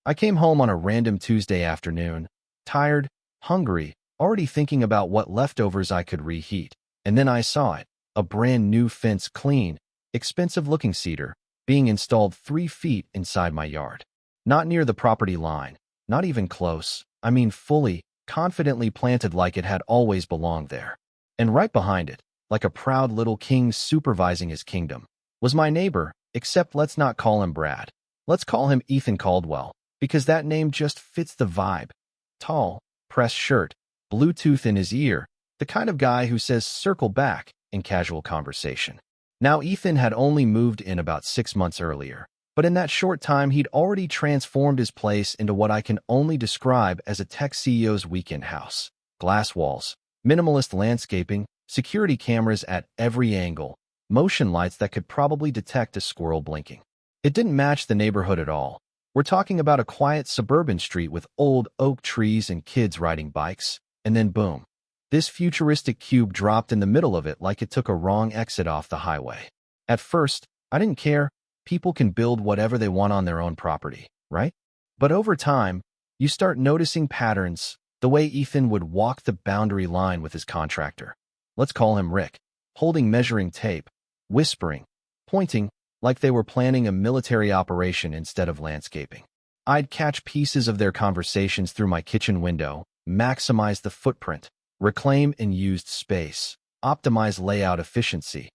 I came home on a random Tuesday afternoon, tired, hungry, already thinking about what leftovers I could reheat. And then I saw it, a brand new fence, clean, expensive-looking cedar, being installed 3 feet inside my yard. Not near the property line, not even close, I mean fully, confidently planted like it had always belonged there. And right behind it, like a proud little king supervising his kingdom, was my neighbor, except let's not call him Brad. Let's call him Ethan Caldwell, because that name just fits the vibe. Tall, pressed shirt, Bluetooth in his ear, the kind of guy who says circle back in casual conversation. Now Ethan had only moved in about 6 months earlier, but in that short time he'd already transformed his place into what I can only describe as a tech CEO's weekend house. Glass walls, minimalist landscaping, security cameras at every angle, motion lights that could probably detect a squirrel blinking. It didn't match the neighborhood at all. We're talking about a quiet suburban street with old oak trees and kids riding bikes, and then boom. This futuristic cube dropped in the middle of it like it took a wrong exit off the highway. At first, I didn't care. People can build whatever they want on their own property, right? But over time, you start noticing patterns, the way Ethan would walk the boundary line with his contractor. Let's call him Rick, holding measuring tape, whispering, pointing, like they were planning a military operation instead of landscaping. I'd catch pieces of their conversations through my kitchen window, maximize the footprint, reclaim and used space, optimize layout efficiency.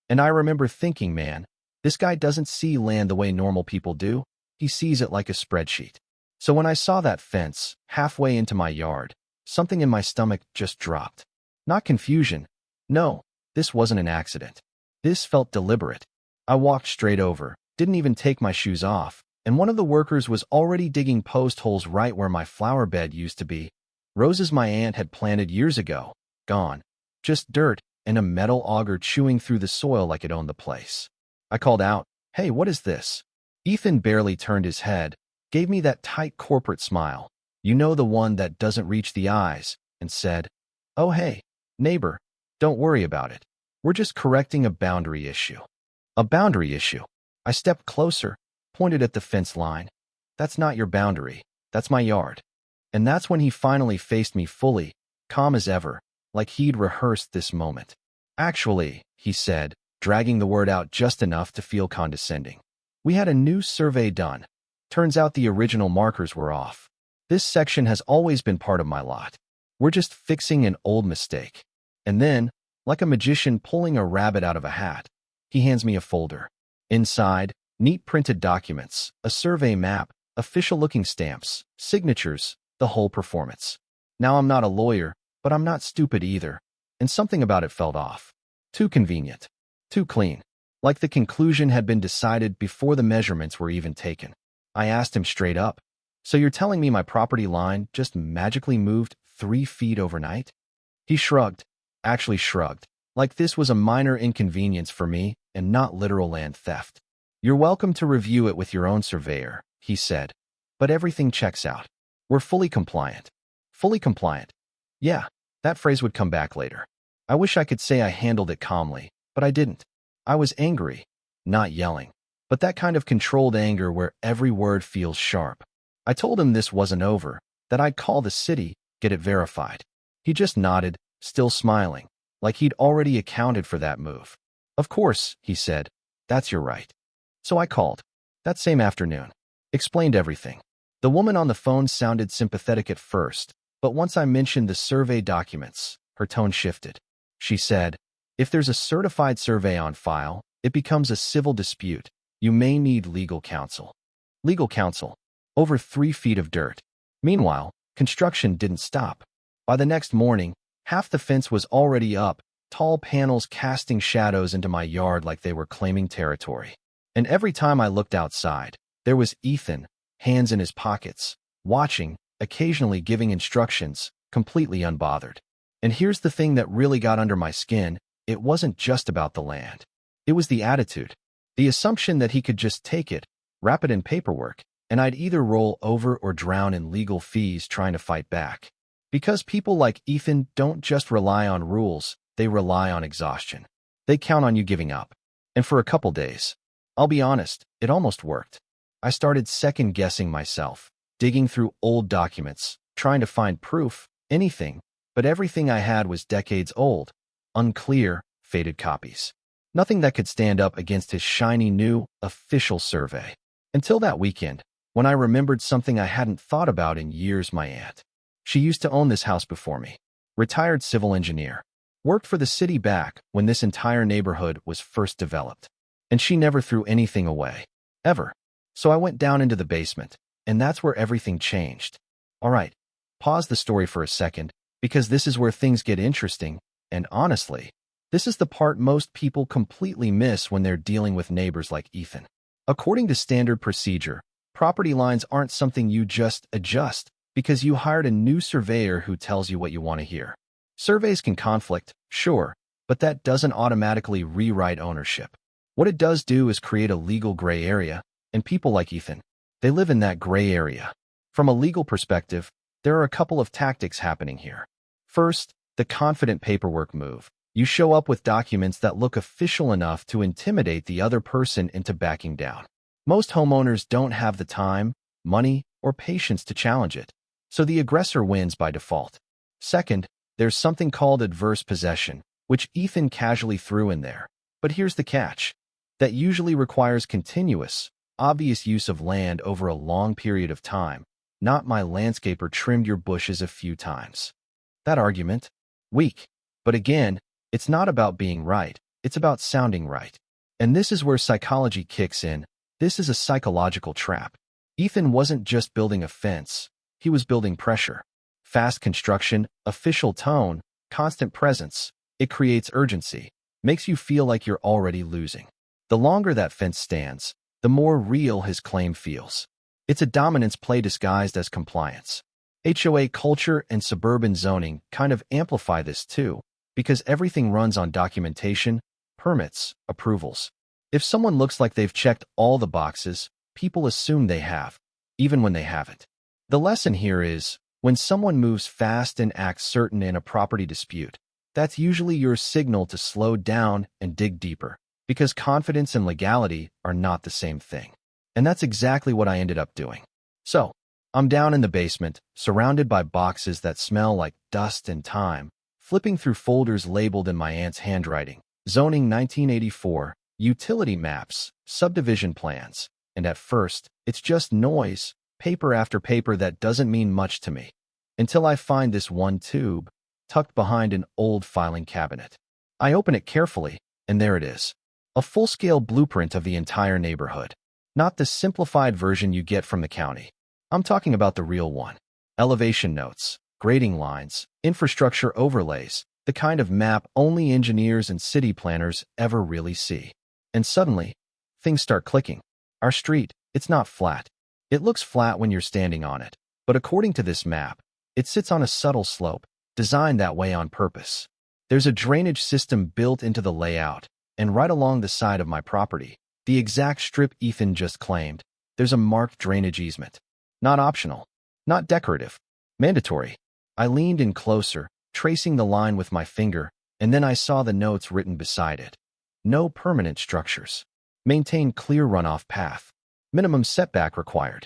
And I remember thinking, man, this guy doesn't see land the way normal people do. He sees it like a spreadsheet. So when I saw that fence, halfway into my yard, something in my stomach just dropped. Not confusion. No, this wasn't an accident. This felt deliberate. I walked straight over, didn't even take my shoes off, and one of the workers was already digging post holes right where my flower bed used to be. Roses my aunt had planted years ago, gone. Just dirt and a metal auger chewing through the soil like it owned the place. I called out, "Hey, what is this?" Ethan barely turned his head, gave me that tight corporate smile, you know, the one that doesn't reach the eyes, and said, "Oh hey, neighbor, don't worry about it. We're just correcting a boundary issue." A boundary issue. I stepped closer, pointed at the fence line. "That's not your boundary. That's my yard." And that's when he finally faced me fully, calm as ever, like he'd rehearsed this moment. "Actually," he said, dragging the word out just enough to feel condescending, "we had a new survey done. Turns out the original markers were off. This section has always been part of my lot. We're just fixing an old mistake." And then, like a magician pulling a rabbit out of a hat, he hands me a folder. Inside, neat printed documents, a survey map, official-looking stamps, signatures, the whole performance. Now I'm not a lawyer, but I'm not stupid either, and something about it felt off. Too convenient. Too clean. Like the conclusion had been decided before the measurements were even taken. I asked him straight up, "So you're telling me my property line just magically moved 3 feet overnight?" He shrugged, actually shrugged, like this was a minor inconvenience for me and not literal land theft. "You're welcome to review it with your own surveyor," he said, "but everything checks out. We're fully compliant." Fully compliant. Yeah, that phrase would come back later. I wish I could say I handled it calmly, but I didn't. I was angry, not yelling, but that kind of controlled anger where every word feels sharp. I told him this wasn't over, that I'd call the city, get it verified. He just nodded, still smiling, like he'd already accounted for that move. "Of course," he said, "that's your right." So I called. That same afternoon. Explained everything. The woman on the phone sounded sympathetic at first, but once I mentioned the survey documents, her tone shifted. She said, "If there's a certified survey on file, it becomes a civil dispute. You may need legal counsel." Legal counsel. Over 3 feet of dirt. Meanwhile, construction didn't stop. By the next morning, half the fence was already up, tall panels casting shadows into my yard like they were claiming territory. And every time I looked outside, there was Ethan, hands in his pockets, watching, occasionally giving instructions, completely unbothered. And here's the thing that really got under my skin, it wasn't just about the land. It was the attitude. The assumption that he could just take it, wrap it in paperwork, and I'd either roll over or drown in legal fees trying to fight back. Because people like Ethan don't just rely on rules, they rely on exhaustion. They count on you giving up. And for a couple days, I'll be honest, it almost worked. I started second-guessing myself, digging through old documents, trying to find proof, anything, but everything I had was decades old, unclear, faded copies. Nothing that could stand up against his shiny new, official survey. Until that weekend, when I remembered something I hadn't thought about in years. My aunt. She used to own this house before me. Retired civil engineer. Worked for the city back when this entire neighborhood was first developed. And she never threw anything away. Ever. So I went down into the basement, and that's where everything changed. All right, pause the story for a second, because this is where things get interesting, and honestly, this is the part most people completely miss when they're dealing with neighbors like Ethan. According to standard procedure, property lines aren't something you just adjust because you hired a new surveyor who tells you what you want to hear. Surveys can conflict, sure, but that doesn't automatically rewrite ownership. What it does do is create a legal gray area, and people like Ethan, they live in that gray area. From a legal perspective, there are a couple of tactics happening here. First, the confident paperwork move. You show up with documents that look official enough to intimidate the other person into backing down. Most homeowners don't have the time, money, or patience to challenge it, so the aggressor wins by default. Second, there's something called adverse possession, which Ethan casually threw in there. But here's the catch. That usually requires continuous, obvious use of land over a long period of time, not my landscaper trimmed your bushes a few times. That argument? Weak. But again, it's not about being right, it's about sounding right. And this is where psychology kicks in. This is a psychological trap. Ethan wasn't just building a fence, he was building pressure. Fast construction, official tone, constant presence. It creates urgency, makes you feel like you're already losing. The longer that fence stands, the more real his claim feels. It's a dominance play disguised as compliance. HOA culture and suburban zoning kind of amplify this too, because everything runs on documentation, permits, approvals. If someone looks like they've checked all the boxes, people assume they have, even when they haven't. The lesson here is, when someone moves fast and acts certain in a property dispute, that's usually your signal to slow down and dig deeper, because confidence and legality are not the same thing. And that's exactly what I ended up doing. So, I'm down in the basement, surrounded by boxes that smell like dust and time, flipping through folders labeled in my aunt's handwriting, zoning 1984, utility maps, subdivision plans, and at first, it's just noise, paper after paper that doesn't mean much to me, until I find this one tube, tucked behind an old filing cabinet. I open it carefully, and there it is. A full-scale blueprint of the entire neighborhood. Not the simplified version you get from the county. I'm talking about the real one. Elevation notes, grading lines, infrastructure overlays, the kind of map only engineers and city planners ever really see. And suddenly, things start clicking. Our street, it's not flat. It looks flat when you're standing on it, but according to this map, it sits on a subtle slope, designed that way on purpose. There's a drainage system built into the layout, and right along the side of my property, the exact strip Ethan just claimed, there's a marked drainage easement. Not optional, not decorative, mandatory. I leaned in closer, tracing the line with my finger, and then I saw the notes written beside it. No permanent structures. Maintain clear runoff path. Minimum setback required.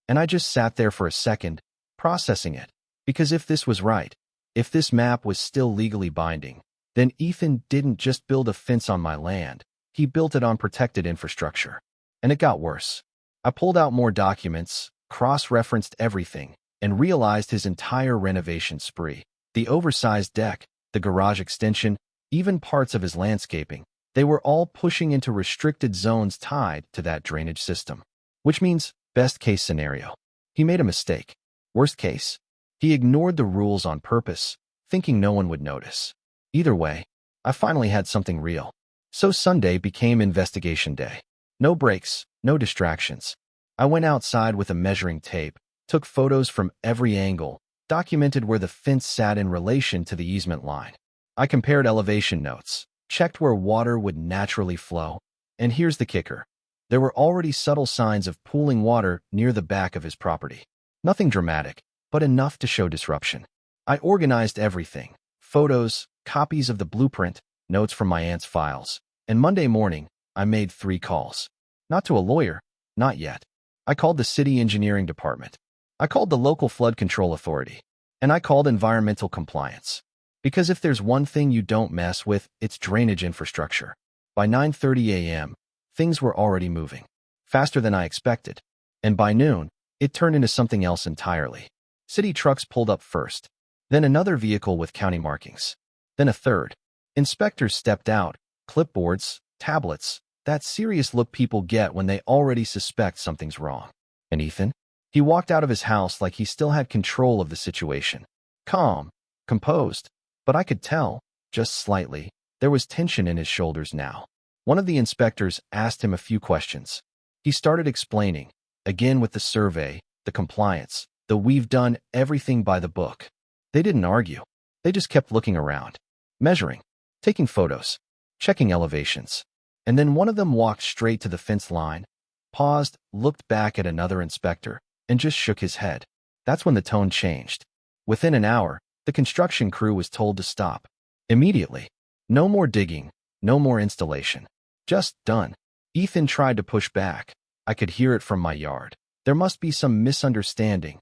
And I just sat there for a second, processing it, because if this was right, if this map was still legally binding, then Ethan didn't just build a fence on my land, he built it on protected infrastructure. And it got worse. I pulled out more documents, cross-referenced everything, and realized his entire renovation spree. The oversized deck, the garage extension, even parts of his landscaping, they were all pushing into restricted zones tied to that drainage system. Which means, best case scenario, he made a mistake. Worst case, he ignored the rules on purpose, thinking no one would notice. Either way, I finally had something real. So Sunday became investigation day. No breaks, no distractions. I went outside with a measuring tape, took photos from every angle, documented where the fence sat in relation to the easement line. I compared elevation notes, checked where water would naturally flow, and here's the kicker. There were already subtle signs of pooling water near the back of his property. Nothing dramatic, but enough to show disruption. I organized everything, photos, copies of the blueprint, notes from my aunt's files, and Monday morning, I made 3 calls. Not to a lawyer, not yet. I called the city engineering department. I called the local flood control authority, and I called environmental compliance. Because if there's one thing you don't mess with, it's drainage infrastructure. By 9:30 a.m., things were already moving, faster than I expected. And by noon, it turned into something else entirely. City trucks pulled up first, then another vehicle with county markings, then a third. Inspectors stepped out, clipboards, tablets, that serious look people get when they already suspect something's wrong. And Ethan? He walked out of his house like he still had control of the situation. Calm, composed, but I could tell, just slightly, there was tension in his shoulders now. One of the inspectors asked him a few questions. He started explaining, again with the survey, the compliance, the we've done everything by the book. They didn't argue. They just kept looking around, measuring, taking photos, checking elevations. And then one of them walked straight to the fence line, paused, looked back at another inspector, and just shook his head. That's when the tone changed. Within an hour, the construction crew was told to stop. Immediately. No more digging, no more installation. Just done. Ethan tried to push back. I could hear it from my yard. There must be some misunderstanding.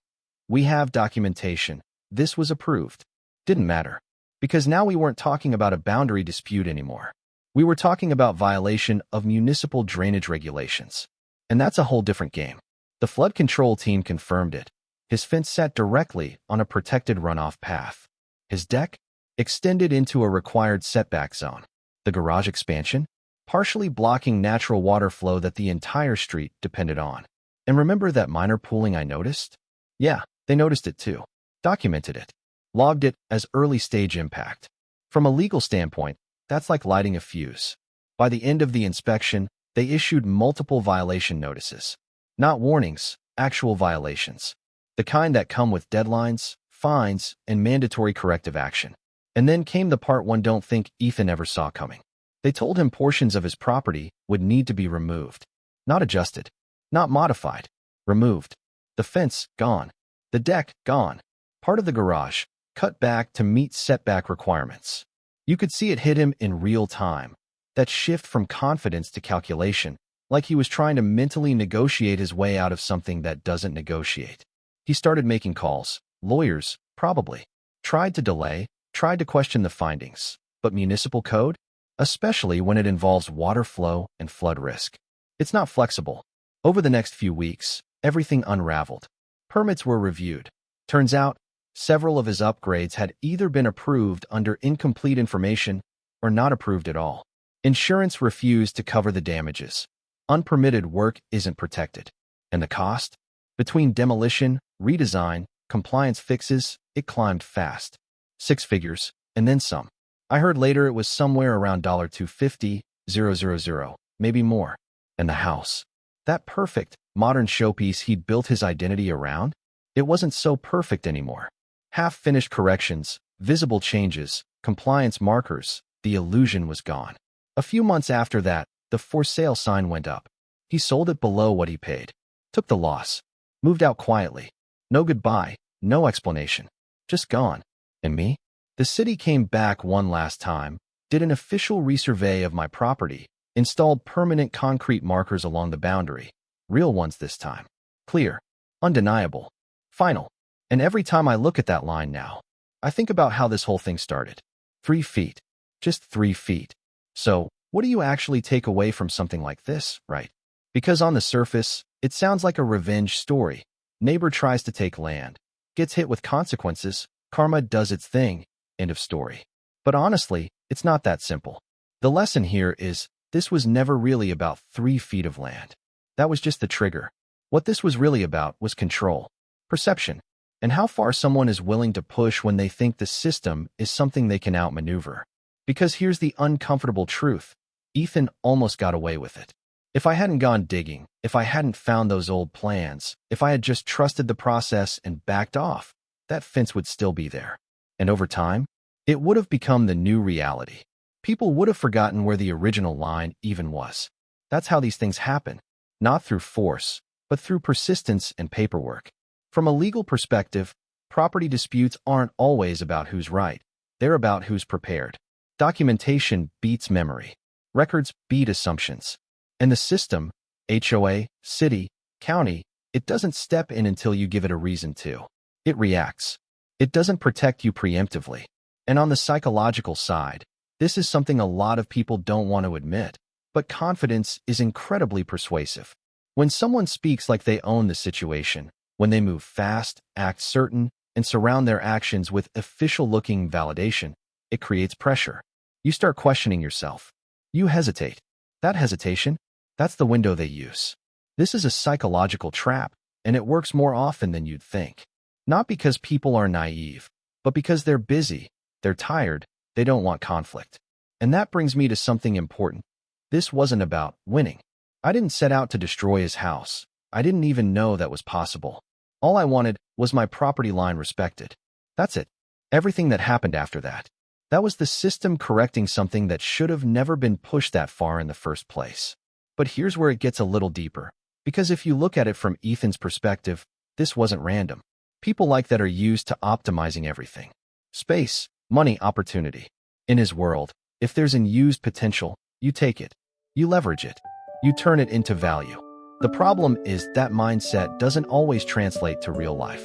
We have documentation. This was approved. Didn't matter. Because now we weren't talking about a boundary dispute anymore. We were talking about violation of municipal drainage regulations. And that's a whole different game. The flood control team confirmed it. His fence sat directly on a protected runoff path. His deck extended into a required setback zone. The garage expansion, partially blocking natural water flow that the entire street depended on. And remember that minor pooling I noticed? Yeah, they noticed it too. Documented it. Logged it as early stage impact. From a legal standpoint, that's like lighting a fuse. By the end of the inspection, they issued multiple violation notices. Not warnings, actual violations. The kind that come with deadlines, fines, and mandatory corrective action. And then came the part one don't think Ethan ever saw coming. They told him portions of his property would need to be removed. Not adjusted. Not modified. Removed. The fence, gone. The deck, gone. Part of the garage, cut back to meet setback requirements. You could see it hit him in real time. That shift from confidence to calculation, like he was trying to mentally negotiate his way out of something that doesn't negotiate. He started making calls. Lawyers, probably. Tried to delay, tried to question the findings. But municipal code? Especially when it involves water flow and flood risk. It's not flexible. Over the next few weeks, everything unraveled. Permits were reviewed. Turns out, several of his upgrades had either been approved under incomplete information or not approved at all. Insurance refused to cover the damages. Unpermitted work isn't protected. And the cost? Between demolition, redesign, compliance fixes, it climbed fast. 6 figures, and then some. I heard later it was somewhere around $250,000, maybe more. And the house. That perfect, modern showpiece he'd built his identity around? It wasn't so perfect anymore. Half-finished corrections, visible changes, compliance markers, the illusion was gone. A few months after that, the for sale sign went up. He sold it below what he paid. Took the loss. Moved out quietly. No goodbye, no explanation. Just gone. And me? The city came back one last time, did an official resurvey of my property, installed permanent concrete markers along the boundary. Real ones this time. Clear. Undeniable. Final. And every time I look at that line now, I think about how this whole thing started. 3 feet. Just 3 feet. So, what do you actually take away from something like this, right? Because on the surface, it sounds like a revenge story. Neighbor tries to take land, gets hit with consequences, karma does its thing, end of story. But honestly, it's not that simple. The lesson here is, this was never really about 3 feet of land. That was just the trigger. What this was really about was control, perception, and how far someone is willing to push when they think the system is something they can outmaneuver. Because here's the uncomfortable truth. Ethan almost got away with it. If I hadn't gone digging, if I hadn't found those old plans, if I had just trusted the process and backed off, that fence would still be there. And over time, it would have become the new reality. People would have forgotten where the original line even was. That's how these things happen. Not through force, but through persistence and paperwork. From a legal perspective, property disputes aren't always about who's right. They're about who's prepared. Documentation beats memory. Records beat assumptions. And the system, HOA, city, county, It doesn't step in until you give it a reason to. It reacts. It doesn't protect you preemptively. And on the psychological side, this is something a lot of people don't want to admit, but confidence is incredibly persuasive. When someone speaks like they own the situation, when they move fast, act certain, and surround their actions with official-looking validation, it creates pressure. You start questioning yourself. You hesitate. That hesitation, that's the window they use. This is a psychological trap, and it works more often than you'd think. Not because people are naive, but because they're busy, they're tired, they don't want conflict. And that brings me to something important. This wasn't about winning. I didn't set out to destroy his house. I didn't even know that was possible. All I wanted was my property line respected. That's it. Everything that happened after that. That was the system correcting something that should have never been pushed that far in the first place. But here's where it gets a little deeper. Because if you look at it from Ethan's perspective, this wasn't random. People like that are used to optimizing everything. Space, money, opportunity. In his world, if there's unused potential, you take it. You leverage it. You turn it into value. The problem is that mindset doesn't always translate to real life.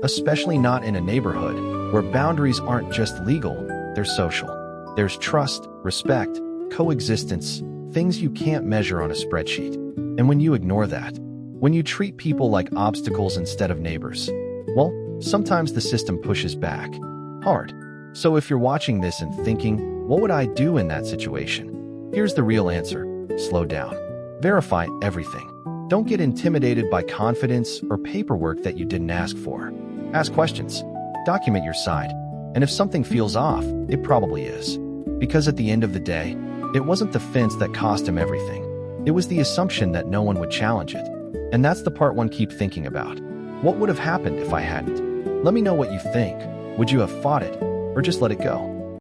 Especially not in a neighborhood where boundaries aren't just legal, they're social. There's trust, respect, coexistence, things you can't measure on a spreadsheet. And when you ignore that, when you treat people like obstacles instead of neighbors, well, sometimes the system pushes back. Hard. So if you're watching this and thinking, what would I do in that situation? Here's the real answer. Slow down. Verify everything. Don't get intimidated by confidence or paperwork that you didn't ask for. Ask questions. Document your side. And if something feels off, it probably is. Because at the end of the day, it wasn't the fence that cost him everything. It was the assumption that no one would challenge it. And that's the part one keep thinking about. What would have happened if I hadn't? Let me know what you think. Would you have fought it, or just let it go?